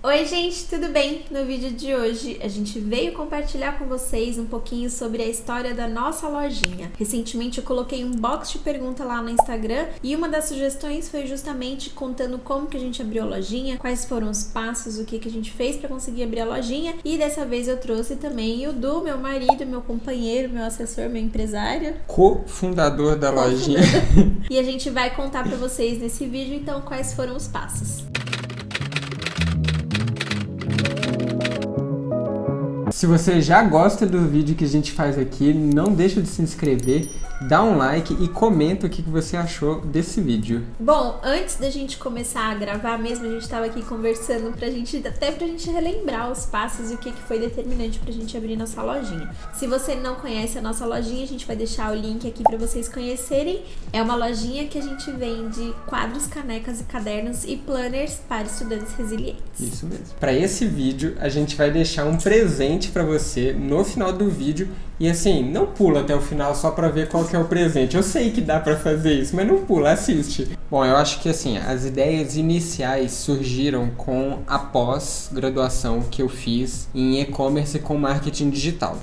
Oi gente, tudo bem? No vídeo de hoje a gente veio compartilhar com vocês um pouquinho sobre a história da nossa lojinha. Recentemente eu coloquei um box de pergunta lá no Instagram e uma das sugestões foi justamente contando como que a gente abriu a lojinha, quais foram os passos, o que a gente fez para conseguir abrir a lojinha, e dessa vez eu trouxe também o Du, meu marido, meu companheiro, meu assessor, meu empresário, cofundador da lojinha. E a gente vai contar para vocês nesse vídeo então quais foram os passos. Se você já gosta do vídeo que a gente faz aqui, não deixa de se inscrever, dá um like e comenta o que você achou desse vídeo. Bom, antes da gente começar a gravar mesmo, a gente estava aqui conversando pra gente relembrar os passos e o que foi determinante pra gente abrir nossa lojinha. Se você não conhece a nossa lojinha, a gente vai deixar o link aqui pra vocês conhecerem. É uma lojinha que a gente vende quadros, canecas e cadernos e planners para estudantes resilientes. Isso mesmo. Para esse vídeo, a gente vai deixar um presente para você no final do vídeo. E assim, não pula até o final só para ver qual que é o presente. Eu sei que dá para fazer isso, mas não pula, assiste. Bom, eu acho que assim, as ideias iniciais surgiram com a pós-graduação que eu fiz em e-commerce com marketing digital.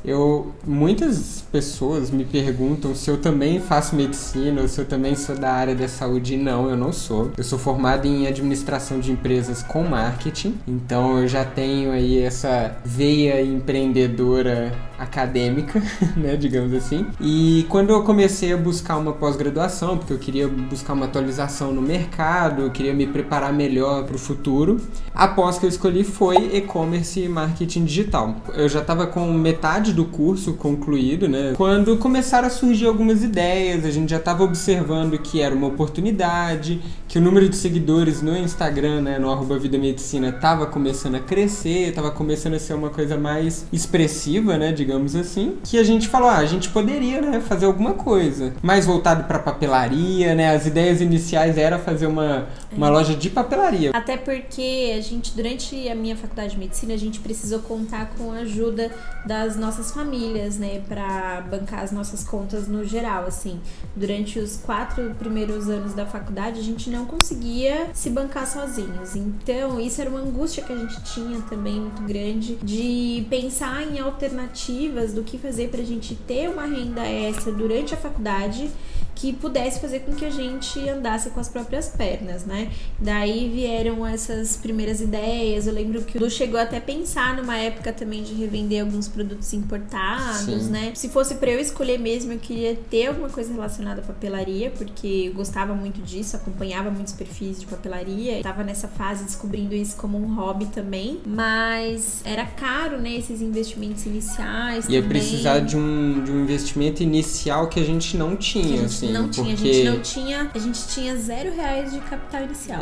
Muitas pessoas me perguntam se eu também faço medicina ou se eu também sou da área da saúde. E não, eu não sou. Eu sou formado em administração de empresas com marketing, então eu já tenho aí essa veia empreendedora acadêmica, né, digamos assim. E quando eu comecei a buscar uma pós-graduação, porque eu queria buscar uma atualização no mercado, eu queria me preparar melhor para o futuro, a pós que eu escolhi foi e-commerce e marketing digital. Eu já estava com metade do curso concluído, né, quando começaram a surgir algumas ideias, a gente já estava observando que era uma oportunidade, que o número de seguidores no Instagram, né, no @vidamedicina, estava começando a crescer, estava começando a ser uma coisa mais expressiva, né, digamos assim, que a gente falou, a gente poderia, né, fazer alguma coisa mais voltado para papelaria, né, as ideias iniciais era fazer uma loja de papelaria. Até porque a gente, durante a minha faculdade de medicina, a gente precisou contar com a ajuda das nossas famílias, né, para bancar as nossas contas no geral, assim. Durante os 4 primeiros anos da faculdade, a gente não conseguia se bancar sozinhos. Então, isso era uma angústia que a gente tinha também muito grande, de pensar em alternativas do que fazer pra gente ter uma renda extra durante a faculdade que pudesse fazer com que a gente andasse com as próprias pernas, né? Daí vieram essas primeiras ideias. Eu lembro que o Du chegou até a pensar numa época também de revender alguns produtos importados, Sim. né? Se fosse pra eu escolher mesmo, eu queria ter alguma coisa relacionada à papelaria, porque eu gostava muito disso, acompanhava muitos perfis de papelaria, tava nessa fase descobrindo isso como um hobby também, mas era caro, né? Esses investimentos iniciais Ia também. precisar de um investimento inicial que a gente não tinha, assim. Não tinha, porque... a gente tinha R$0 de capital inicial.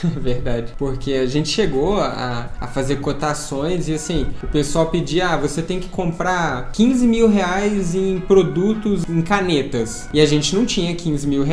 Verdade, porque a gente chegou a fazer cotações e assim, o pessoal pedia, você tem que comprar R$15 mil em produtos, em canetas, e a gente não tinha R$15 mil.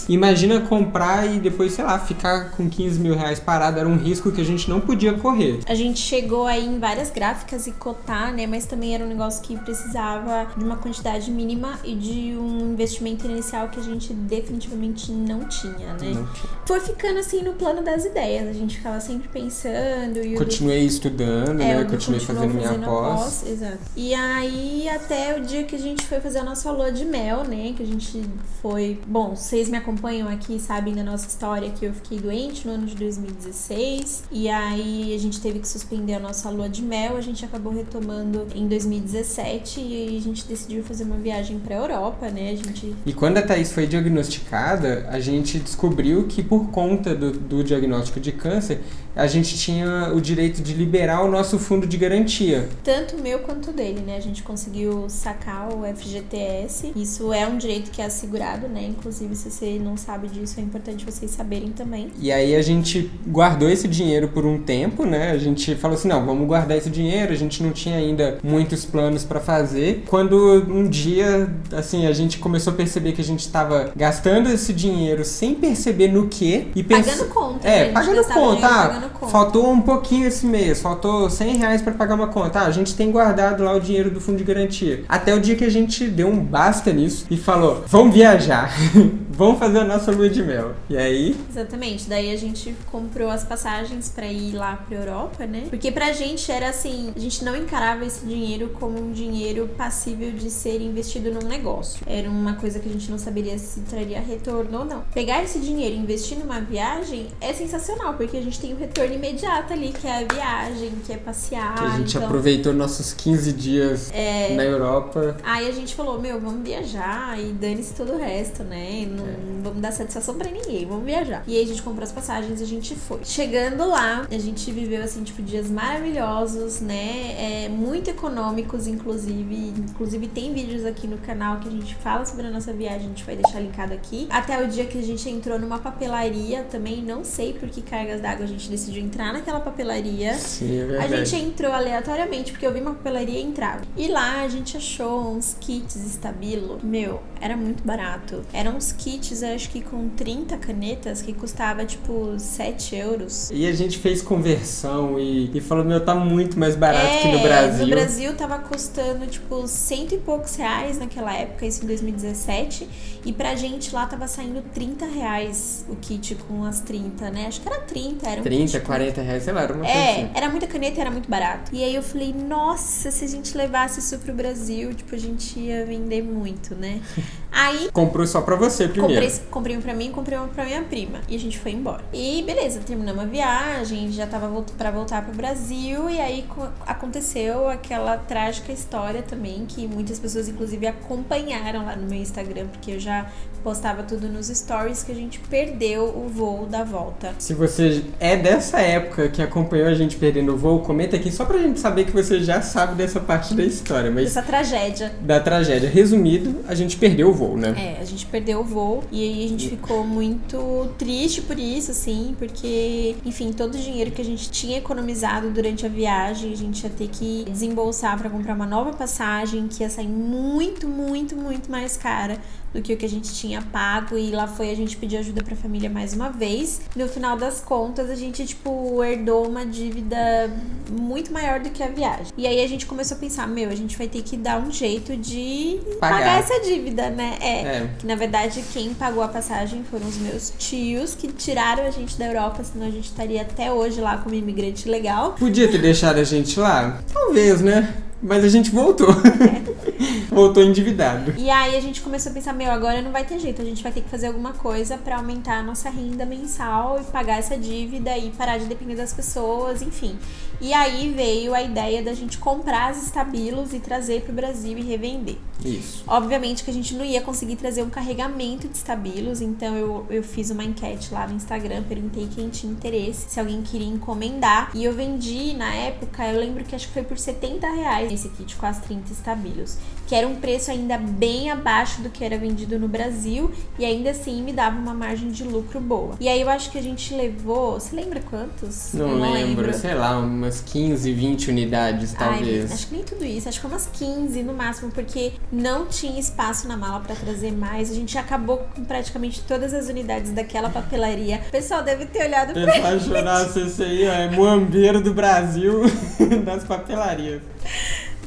Imagina comprar e depois, sei lá, ficar com R$15 mil parado, era um risco que a gente não podia correr. A gente chegou aí em várias gráficas e cotar, né, mas também era um negócio que precisava de uma quantidade mínima e de um investimento inicial que a gente definitivamente não tinha, né? Não tinha. Foi ficando assim no plano das ideias, a gente ficava sempre pensando. Continuei estudando, né? Continuei fazendo minha pós. Exato. E aí, até o dia que a gente foi fazer a nossa lua de mel, né? Que a gente foi... Bom, vocês me acompanham aqui, sabem da nossa história que eu fiquei doente no ano de 2016. E aí, a gente teve que suspender a nossa lua de mel. A gente acabou retomando em 2017 e a gente decidiu fazer uma viagem pra Europa, né? E quando a Thaís foi diagnosticada, a gente descobriu que por conta do diagnóstico de câncer, a gente tinha o direito de liberar o nosso fundo de garantia. Tanto o meu quanto o dele, né? A gente conseguiu sacar o FGTS. Isso é um direito que é assegurado, né? Inclusive, se você não sabe disso, é importante vocês saberem também. E aí a gente guardou esse dinheiro por um tempo, né? A gente falou assim, não, vamos guardar esse dinheiro. A gente não tinha ainda muitos planos para fazer. Quando um dia, assim, a gente começou a perceber que a gente estava gastando esse dinheiro sem perceber no quê. E pagando conta. Pagando conta. Faltou um pouquinho esse mês, faltou R$100 para pagar uma conta. A gente tem guardado lá o dinheiro do fundo de garantia. Até o dia que a gente deu um basta nisso e falou, vamos viajar. vamos fazer a nossa lua de mel. E aí? Exatamente. Daí a gente comprou as passagens pra ir lá pra Europa, né? Porque pra gente era assim, a gente não encarava esse dinheiro como um dinheiro passível de ser investido num negócio. Era uma coisa que a gente não saberia se traria retorno ou não. Pegar esse dinheiro e investir numa viagem é sensacional, porque a gente tem o retorno imediato ali, que é a viagem, que é passear. Que a gente aproveitou nossos 15 dias na Europa. Aí a gente falou, vamos viajar e dane-se todo o resto, né? Não vamos dar satisfação pra ninguém, vamos viajar. E aí a gente comprou as passagens e a gente foi. Chegando lá, a gente viveu, assim, tipo, dias maravilhosos, né? Muito econômicos, inclusive. Inclusive tem vídeos aqui no canal que a gente fala sobre a nossa viagem, a gente vai deixar linkado aqui. Até o dia que a gente entrou numa papelaria, também não sei por que cargas d'água a gente decidiu entrar naquela papelaria. Sim, é verdade. A gente entrou aleatoriamente, porque eu vi uma papelaria e entrava. E lá a gente achou uns kits Stabilo. Era muito barato. Eram uns kits, acho que com 30 canetas, que custava tipo 7 euros. E a gente fez conversão e falou, tá muito mais barato que no Brasil. No Brasil tava custando tipo 100 e poucos reais naquela época, isso em 2017. E pra gente lá tava saindo 30 reais o kit com as 30, né? Acho que era 30, era um 30, kit, 40 reais, sei lá, era uma coisa assim. Era muita caneta e era muito barato. E aí eu falei, nossa, se a gente levasse isso pro Brasil, tipo, a gente ia vender muito, né? Aí... Comprou só pra você primeiro. Comprei um pra mim e comprei um pra minha prima. E a gente foi embora. E beleza, terminamos a viagem, já tava pra voltar pro Brasil. E aí aconteceu aquela trágica história também, que muitas pessoas, inclusive, acompanharam lá no meu Instagram, porque eu já postava tudo nos stories, que a gente perdeu o voo da volta. Se você é dessa época que acompanhou a gente perdendo o voo, comenta aqui só pra gente saber que você já sabe dessa parte da história. Mas dessa tragédia. Da tragédia. Resumido, a gente perdeu o voo, né? A gente perdeu o voo e aí a gente ficou muito triste por isso, assim, porque, enfim, todo o dinheiro que a gente tinha economizado durante a viagem, a gente ia ter que desembolsar pra comprar uma nova passagem que ia sair muito, muito, muito mais cara do que o que a gente tinha pago, e lá foi a gente pedir ajuda pra família mais uma vez. No final das contas, a gente, tipo, herdou uma dívida muito maior do que a viagem. E aí a gente começou a pensar, a gente vai ter que dar um jeito de pagar essa dívida, né? Que na verdade quem pagou a passagem foram os meus tios, que tiraram a gente da Europa, senão a gente estaria até hoje lá como imigrante legal. Podia ter deixado a gente lá? Talvez, né? Mas a gente voltou. Voltou endividado. E aí a gente começou a pensar, agora não vai ter jeito, a gente vai ter que fazer alguma coisa pra aumentar a nossa renda mensal e pagar essa dívida e parar de depender das pessoas, enfim. E aí veio a ideia da gente comprar as Stabilos e trazer pro Brasil e revender. Isso. Obviamente que a gente não ia conseguir trazer um carregamento de Stabilos, então eu fiz uma enquete lá no Instagram, perguntei quem tinha interesse, se alguém queria encomendar. E eu vendi, na época, eu lembro que acho que foi por 70 reais esse kit com as 30 Stabilos, que era um preço ainda bem abaixo do que era vendido no Brasil, e ainda assim me dava uma margem de lucro boa. E aí eu acho que a gente levou, você lembra quantos? Não lembro, sei lá, umas 15, 20 unidades talvez. Acho que nem tudo isso, acho que foi umas 15 no máximo, porque não tinha espaço na mala pra trazer mais. A gente acabou com praticamente todas as unidades daquela papelaria. O pessoal deve ter olhado pra gente. Chorar, esse aí é muambeiro do Brasil das papelarias.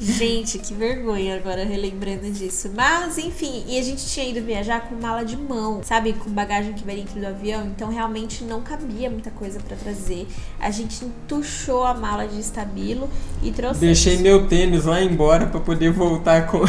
Gente, que vergonha agora relembrando disso. Mas, enfim, e a gente tinha ido viajar com mala de mão, sabe? Com bagagem que vai dentro do avião. Então, realmente não cabia muita coisa pra trazer. A gente entuchou a mala de Stabilo e trouxe. Deixei meu tênis lá embora pra poder voltar com...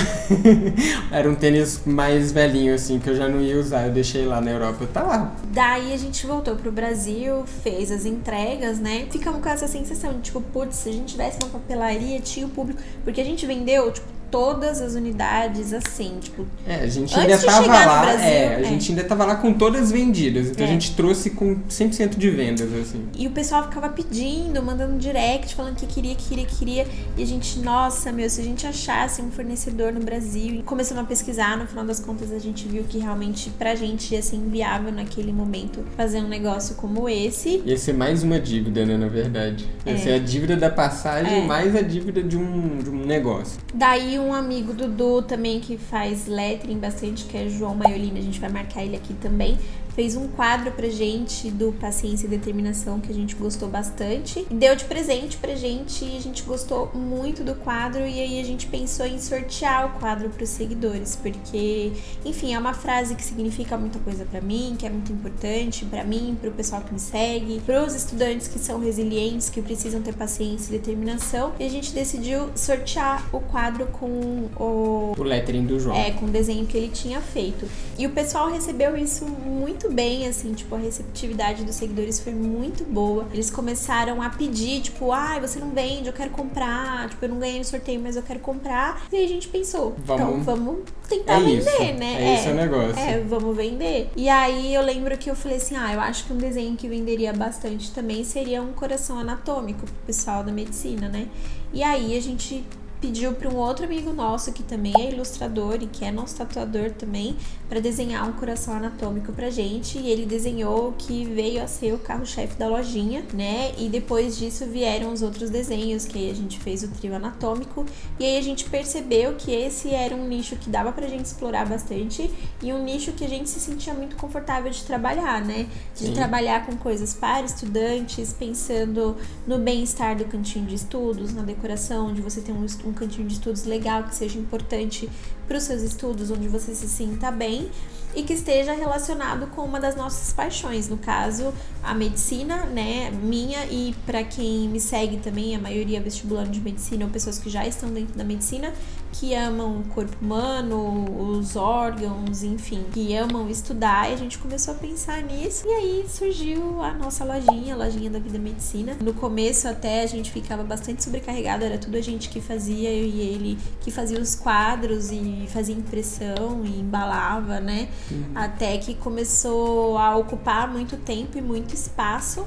Era um tênis mais velhinho, assim, que eu já não ia usar. Eu deixei lá na Europa. Tá lá. Daí a gente voltou pro Brasil, fez as entregas, né? Ficamos com essa sensação de, tipo, putz, se a gente tivesse uma papelaria, tinha o público. Porque a gente vendeu, tipo, todas as unidades assim, tipo... a gente ainda tava lá, Brasil, a gente ainda tava lá com todas vendidas, então a gente trouxe com 100% de vendas, assim. E o pessoal ficava pedindo, mandando direct, falando que queria, e a gente, nossa, se a gente achasse um fornecedor no Brasil, e começamos a pesquisar, no final das contas a gente viu que realmente pra gente ia ser inviável naquele momento fazer um negócio como esse. Ia ser mais uma dívida, né, na verdade. Ia ser a dívida da passagem mais a dívida de um negócio. Daí um amigo do Du também que faz lettering bastante, que é João Maiolino, a gente vai marcar ele aqui também, fez um quadro pra gente do Paciência e Determinação, que a gente gostou bastante. Deu de presente pra gente e a gente gostou muito do quadro. E aí a gente pensou em sortear o quadro pros seguidores, porque, enfim, é uma frase que significa muita coisa pra mim, que é muito importante pra mim, pro pessoal que me segue, pros estudantes que são resilientes, que precisam ter paciência e determinação. E a gente decidiu sortear o quadro com o lettering do João. Com o desenho que ele tinha feito. E o pessoal recebeu isso muito bem, assim, tipo, a receptividade dos seguidores foi muito boa. Eles começaram a pedir, tipo, você não vende, eu quero comprar. Tipo, eu não ganhei no sorteio, mas eu quero comprar. E aí a gente pensou, então vamos tentar vender, né? Esse é o negócio. Vamos vender. E aí eu lembro que eu falei assim, eu acho que um desenho que venderia bastante também seria um coração anatômico pro pessoal da medicina, né? E aí a gente pediu para um outro amigo nosso que também é ilustrador e que é nosso tatuador também, para desenhar um coração anatômico pra gente, e ele desenhou o que veio a ser o carro-chefe da lojinha, né? E depois disso vieram os outros desenhos, que aí a gente fez o trio anatômico, e aí a gente percebeu que esse era um nicho que dava pra gente explorar bastante e um nicho que a gente se sentia muito confortável de trabalhar, né? De trabalhar com coisas para estudantes, pensando no bem-estar do cantinho de estudos, na decoração, de você ter um cantinho de estudos legal, que seja importante para os seus estudos, onde você se sinta bem e que esteja relacionado com uma das nossas paixões, no caso, a medicina, né, minha, e para quem me segue também, a maioria vestibulando de medicina ou pessoas que já estão dentro da medicina, que amam o corpo humano, os órgãos, enfim, que amam estudar, e a gente começou a pensar nisso, e aí surgiu a nossa lojinha, a lojinha da Vida Medicina. No começo até a gente ficava bastante sobrecarregado, era tudo a gente que fazia, eu e ele que fazia os quadros e fazia impressão e embalava, né? Até que começou a ocupar muito tempo e muito espaço,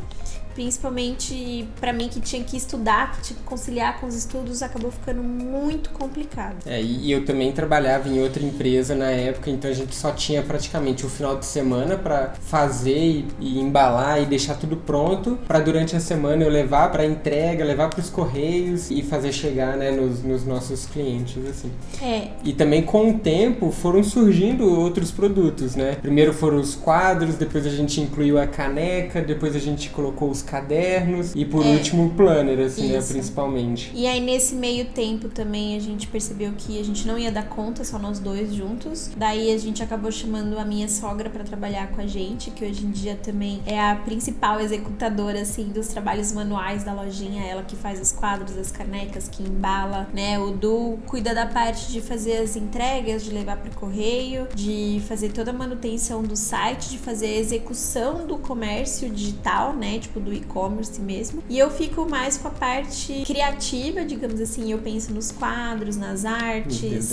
principalmente pra mim que tinha que estudar, que tinha que conciliar com os estudos, acabou ficando muito complicado. E eu também trabalhava em outra empresa na época, então a gente só tinha praticamente o final de semana pra fazer e embalar e deixar tudo pronto, pra durante a semana eu levar pra entrega, levar pros correios e fazer chegar, né, nos nossos clientes, assim. E também com o tempo foram surgindo outros produtos, né? Primeiro foram os quadros, depois a gente incluiu a caneca, depois a gente colocou os cadernos e por último o planner, assim, né, principalmente. E aí nesse meio tempo também a gente percebeu que a gente não ia dar conta, só nós dois juntos. Daí a gente acabou chamando a minha sogra pra trabalhar com a gente, que hoje em dia também é a principal executadora, assim, dos trabalhos manuais da lojinha, ela que faz os quadros, as canecas, que embala, né? O Du cuida da parte de fazer as entregas, de levar pro correio, de fazer toda a manutenção do site, de fazer a execução do comércio digital, né? Tipo, do e-commerce mesmo. E eu fico mais com a parte criativa, digamos assim, eu penso nos quadros, nas artes,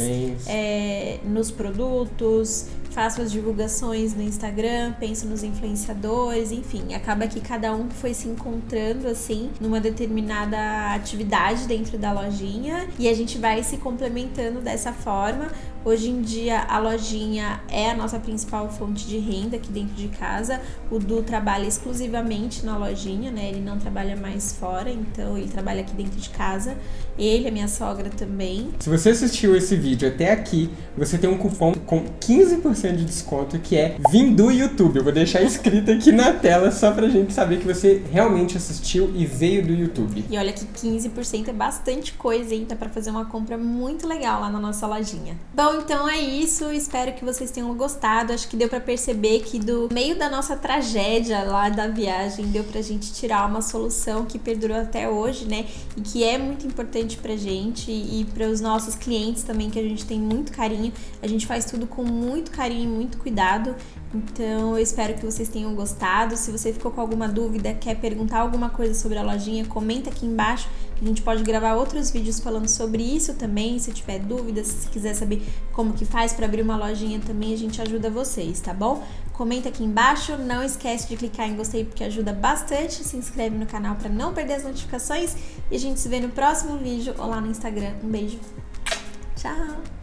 nos produtos, faço as divulgações no Instagram, penso nos influenciadores, enfim, acaba que cada um foi se encontrando, assim, numa determinada atividade dentro da lojinha e a gente vai se complementando dessa forma. Hoje em dia a lojinha é a nossa principal fonte de renda aqui dentro de casa. O Du trabalha exclusivamente na lojinha, né? Ele não trabalha mais fora, então ele trabalha aqui dentro de casa. Ele, a minha sogra também. Se você assistiu esse vídeo até aqui, você tem um cupom com 15% de desconto que é Vim do YouTube. Eu vou deixar escrito aqui na tela só pra gente saber que você realmente assistiu e veio do YouTube. E olha que 15% é bastante coisa, hein? Dá pra fazer uma compra muito legal lá na nossa lojinha. Bom, então é isso. Espero que vocês tenham gostado. Acho que deu pra perceber que do meio da nossa tragédia lá da viagem, deu pra gente tirar uma solução que perdurou até hoje, né? E que é muito importante pra gente e para os nossos clientes também, que a gente tem muito carinho. A gente faz tudo com muito carinho e muito cuidado. Então eu espero que vocês tenham gostado. Se você ficou com alguma dúvida, quer perguntar alguma coisa sobre a lojinha, comenta aqui embaixo, que a gente pode gravar outros vídeos falando sobre isso também. Se tiver dúvidas, se quiser saber como que faz para abrir uma lojinha também, a gente ajuda vocês, tá bom? Comenta aqui embaixo, não esquece de clicar em gostei porque ajuda bastante, se inscreve no canal para não perder as notificações e a gente se vê no próximo vídeo ou lá no Instagram. Um beijo, tchau!